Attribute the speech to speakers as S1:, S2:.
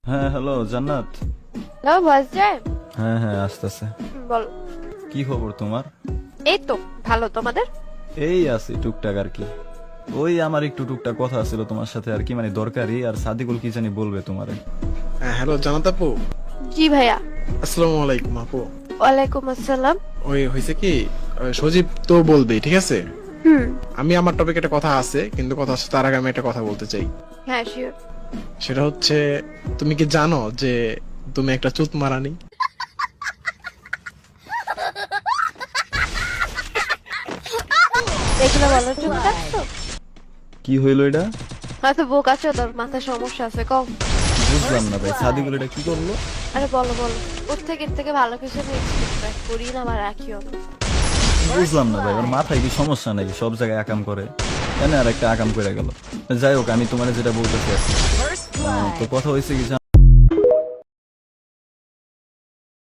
S1: হ্যাঁ হ্যালো জান্নাত।
S2: Hello voice যায়?
S1: হ্যাঁ হ্যাঁ আসতেছে।
S2: বল।
S1: কি খবর তোমার?
S2: এই তো ভালো, তোমাদের?
S1: এই আছে টুকটাক আর কি। ওই আমার একটু টুকটাক কথা ছিল তোমার সাথে আর কি, মানে দরকারি। আর সাদিকুল কি জানি বলবে তোমারে।
S3: হ্যাঁ হ্যালো জানাত আপু।
S2: জি ভাইয়া।
S3: আসসালামু আলাইকুম আপু।
S2: ওয়ালাইকুম আসসালাম।
S3: ওই হয়েছে কি, সজীব তো বলবে ঠিক আছে।
S2: হুম।
S3: আমি আমার টপিক একটা কথা আছে, কিন্তু কথা আছে তার আগে আমি একটা কথা বলতে চাই।
S2: হ্যাঁ শিওর।
S3: সেটা হচ্ছে, তুমি কি জানো যে তুমি একটা চুত মারানি?
S2: এগুলো বলার জন্য ডাকছো?
S1: কি হইলো এটা?
S2: হয়তো বোক আছে, তোর মাথায় সমস্যা আছে, কম।
S1: বুঝলাম না ভাই, সাদিকুল এটা কি করলো?
S2: আরে বলো বলো, ওর থেকে এর থেকে ভালো কিছু আমি এক্সপেক্ট করি না বা রাখিও না।
S1: বুঝলাম না ভাই, ওর মাথায় কি সমস্যা নাকি? সব জায়গায় আকাম করে, এনে আর একটা আকাম করে গেল। যাই হোক, আমি তোমার যেটা বলতেছি আর কি। তো কথা হয়েছে কি জানো?